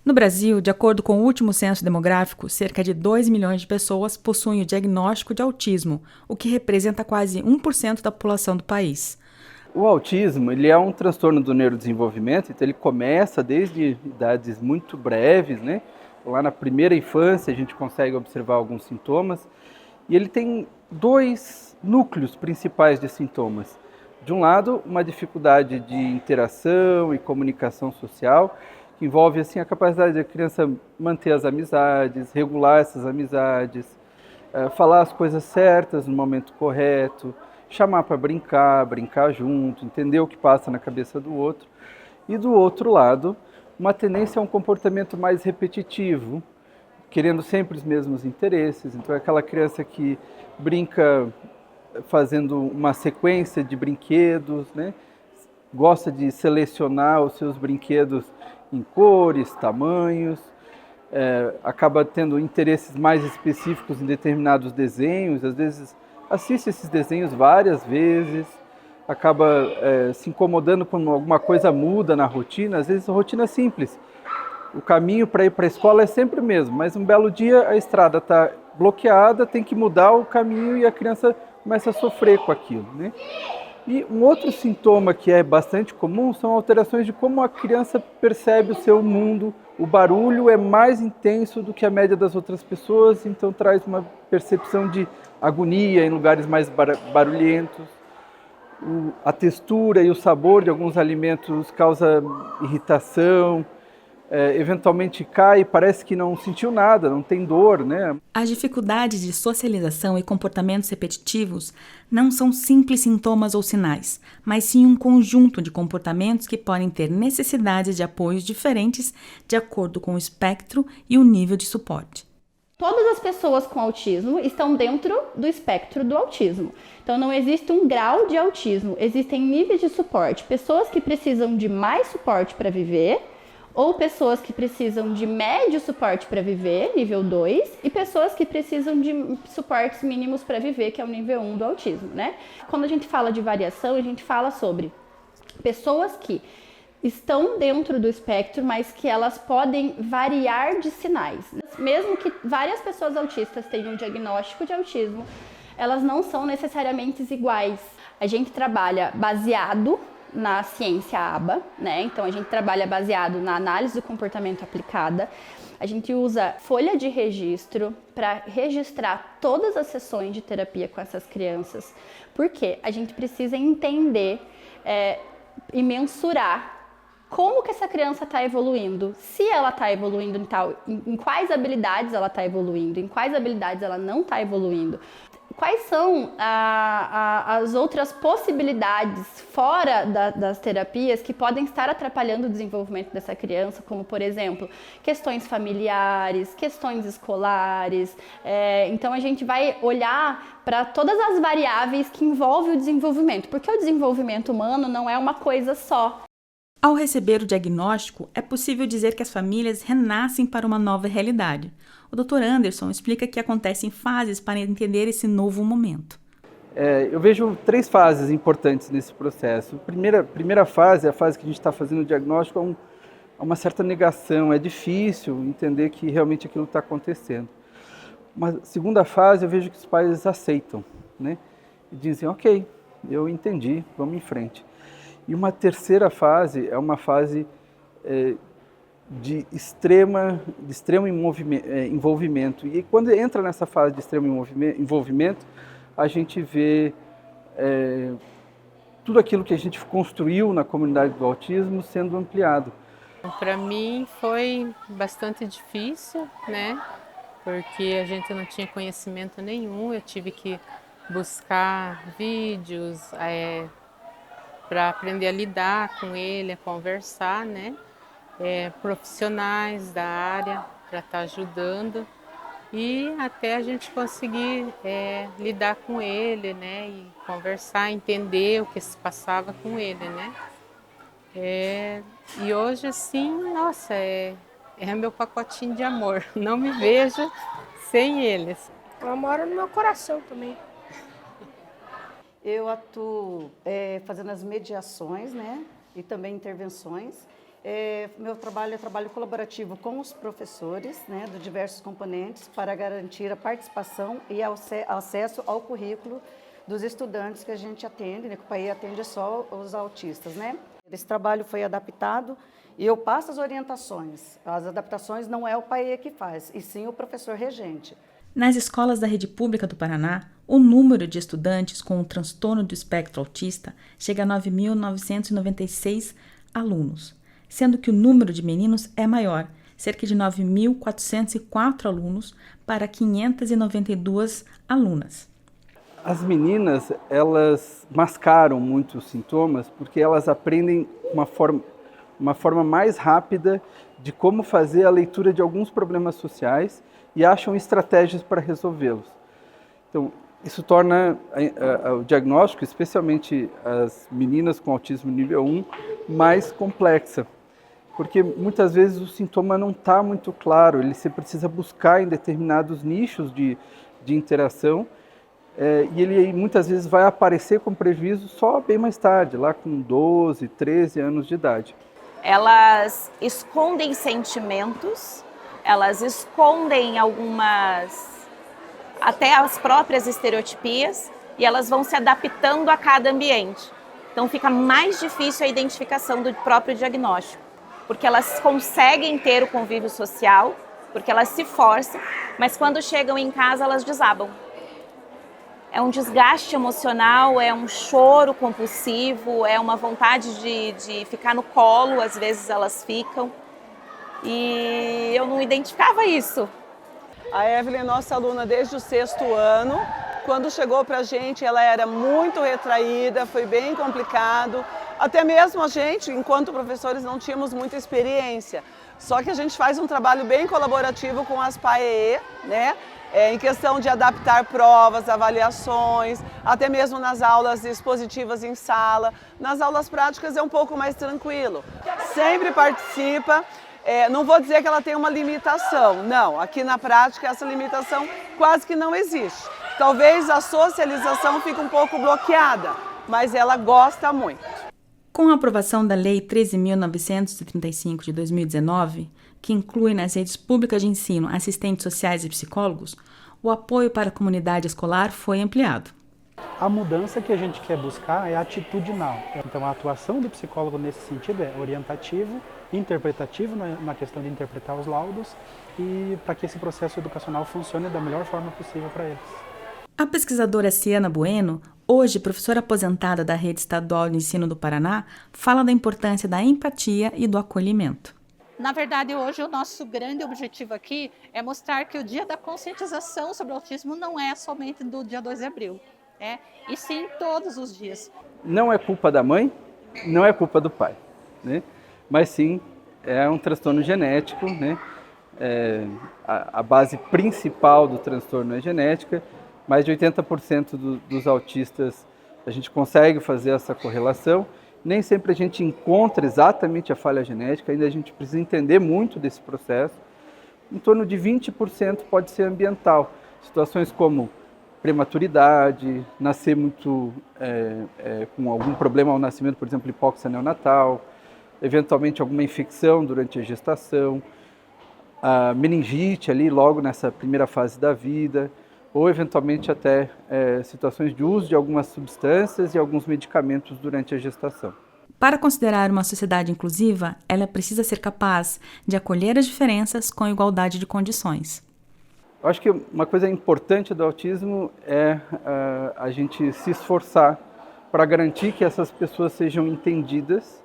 No Brasil, de acordo com o último censo demográfico, cerca de 2 milhões de pessoas possuem o diagnóstico de autismo, o que representa quase 1% da população do país. O autismo, ele é um transtorno do neurodesenvolvimento, então ele começa desde idades muito breves, né? Lá na primeira infância a gente consegue observar alguns sintomas, e ele tem dois núcleos principais de sintomas. De um lado, uma dificuldade de interação e comunicação social, que envolve assim a capacidade da criança manter as amizades, regular essas amizades, falar as coisas certas no momento correto, chamar para brincar, brincar junto, entender o que passa na cabeça do outro. E do outro lado, uma tendência a um comportamento mais repetitivo, querendo sempre os mesmos interesses. Então é aquela criança que brinca fazendo uma sequência de brinquedos, né? Gosta de selecionar os seus brinquedos em cores, tamanhos, acaba tendo interesses mais específicos em determinados desenhos, às vezes assiste esses desenhos várias vezes, acaba se incomodando quando alguma coisa muda na rotina, às vezes a rotina é simples. O caminho para ir para a escola é sempre o mesmo, mas um belo dia a estrada está bloqueada, tem que mudar o caminho e a criança começa a sofrer com aquilo, né? E um outro sintoma que é bastante comum são alterações de como a criança percebe o seu mundo. O barulho é mais intenso do que a média das outras pessoas, então traz uma percepção de agonia em lugares mais barulhentos. A textura e o sabor de alguns alimentos causa irritação, eventualmente cai e parece que não sentiu nada, não tem dor, né? As dificuldades de socialização e comportamentos repetitivos não são simples sintomas ou sinais, mas sim um conjunto de comportamentos que podem ter necessidades de apoios diferentes de acordo com o espectro e o nível de suporte. Todas as pessoas com autismo estão dentro do espectro do autismo. Então não existe um grau de autismo, existem níveis de suporte. Pessoas que precisam de mais suporte para viver, ou pessoas que precisam de médio suporte para viver, nível 2, e pessoas que precisam de suportes mínimos para viver, que é o nível 1 do autismo, né? Quando a gente fala de variação, a gente fala sobre pessoas que estão dentro do espectro, mas que elas podem variar de sinais. Mesmo que várias pessoas autistas tenham um diagnóstico de autismo, elas não são necessariamente iguais. A gente trabalha baseado na ciência ABA, né? Então a gente trabalha baseado na análise do comportamento aplicada. A gente usa folha de registro para registrar todas as sessões de terapia com essas crianças, porque a gente precisa entender e mensurar como que essa criança está evoluindo, se ela está evoluindo em quais habilidades ela está evoluindo, em quais habilidades ela não está evoluindo. Quais são as outras possibilidades fora das terapias que podem estar atrapalhando o desenvolvimento dessa criança, como, por exemplo, questões familiares, questões escolares. Então, a gente vai olhar para todas as variáveis que envolvem o desenvolvimento, porque o desenvolvimento humano não é uma coisa só. Ao receber o diagnóstico, é possível dizer que as famílias renascem para uma nova realidade. O Dr. Anderson explica que acontecem fases para entender esse novo momento. Eu vejo 3 fases importantes nesse processo. A primeira fase é a fase que a gente está fazendo o diagnóstico, há uma certa negação, é difícil entender que realmente aquilo está acontecendo. Uma segunda fase eu vejo que os pais aceitam, né? E dizem, ok, eu entendi, vamos em frente. E uma terceira fase é uma fase de extremo envolvimento. E quando entra nessa fase de extremo envolvimento, a gente vê tudo aquilo que a gente construiu na comunidade do autismo sendo ampliado. Para mim foi bastante difícil, né? Porque a gente não tinha conhecimento nenhum, eu tive que buscar vídeos, para aprender a lidar com ele, a conversar, né? Profissionais da área para estar ajudando e até a gente conseguir lidar com ele, né? E conversar, entender o que se passava com ele, né? E hoje, assim, nossa, é meu pacotinho de amor. Não me vejo sem eles. Ela mora no meu coração também. Eu atuo fazendo as mediações, né, e também intervenções. Meu trabalho é trabalho colaborativo com os professores, né, de diversos componentes, para garantir a participação e acesso ao currículo dos estudantes que a gente atende, né, que o PAE atende só os autistas, né. Esse trabalho foi adaptado e eu passo as orientações. As adaptações não é o PAE que faz, e sim o professor regente. Nas escolas da rede pública do Paraná, o número de estudantes com o transtorno do espectro autista chega a 9.996 alunos, sendo que o número de meninos é maior, cerca de 9.404 alunos para 592 alunas. As meninas, elas mascaram muito os sintomas porque elas aprendem uma forma mais rápida de como fazer a leitura de alguns problemas sociais e acham estratégias para resolvê-los. Então, isso torna o diagnóstico, especialmente as meninas com autismo nível 1, mais complexa. Porque muitas vezes o sintoma não está muito claro, você precisa buscar em determinados nichos de interação, e ele muitas vezes vai aparecer com prejuízo só bem mais tarde, lá com 12, 13 anos de idade. Elas escondem sentimentos, elas escondem até as próprias estereotipias, e elas vão se adaptando a cada ambiente. Então fica mais difícil a identificação do próprio diagnóstico, porque elas conseguem ter o convívio social, porque elas se forçam, mas quando chegam em casa elas desabam. É um desgaste emocional, é um choro compulsivo, é uma vontade de ficar no colo, às vezes elas ficam. E eu não identificava isso. A Evelyn é nossa aluna desde o 6º ano. Quando chegou para a gente, ela era muito retraída, foi bem complicado. Até mesmo a gente, enquanto professores, não tínhamos muita experiência. Só que a gente faz um trabalho bem colaborativo com as PAEE, né? Em questão de adaptar provas, avaliações, até mesmo nas aulas expositivas em sala. Nas aulas práticas é um pouco mais tranquilo. Sempre participa. Não vou dizer que ela tem uma limitação, não. Aqui na prática essa limitação quase que não existe. Talvez a socialização fique um pouco bloqueada, mas ela gosta muito. Com a aprovação da Lei 13.935 de 2019, que inclui nas redes públicas de ensino assistentes sociais e psicólogos, o apoio para a comunidade escolar foi ampliado. A mudança que a gente quer buscar é atitudinal. Então, a atuação do psicólogo nesse sentido é orientativo, interpretativo, na questão de interpretar os laudos, e para que esse processo educacional funcione da melhor forma possível para eles. A pesquisadora Ciana Bueno, hoje professora aposentada da Rede Estadual de Ensino do Paraná, fala da importância da empatia e do acolhimento. Na verdade, hoje o nosso grande objetivo aqui é mostrar que o Dia da Conscientização sobre o Autismo não é somente do dia 2 de abril, e sim todos os dias. Não é culpa da mãe, não é culpa do pai, né? Mas sim é um transtorno genético, né? A base principal do transtorno é genética. Mais de 80% dos autistas a gente consegue fazer essa correlação. Nem sempre a gente encontra exatamente a falha genética, ainda a gente precisa entender muito desse processo. Em torno de 20% pode ser ambiental. Situações como prematuridade, nascer muito com algum problema ao nascimento, por exemplo, hipóxia neonatal, eventualmente alguma infecção durante a gestação, a meningite ali logo nessa primeira fase da vida, ou eventualmente até situações de uso de algumas substâncias e alguns medicamentos durante a gestação. Para considerar uma sociedade inclusiva, ela precisa ser capaz de acolher as diferenças com igualdade de condições. Eu acho que uma coisa importante do autismo é a gente se esforçar para garantir que essas pessoas sejam entendidas,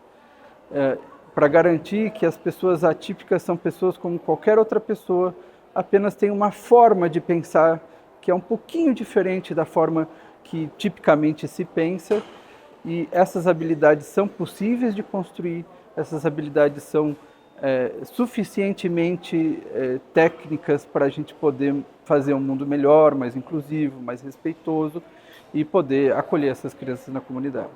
para garantir que as pessoas atípicas são pessoas como qualquer outra pessoa, apenas têm uma forma de pensar que é um pouquinho diferente da forma que tipicamente se pensa, e essas habilidades são possíveis de construir, essas habilidades são suficientemente técnicas para a gente poder fazer um mundo melhor, mais inclusivo, mais respeitoso, e poder acolher essas crianças na comunidade.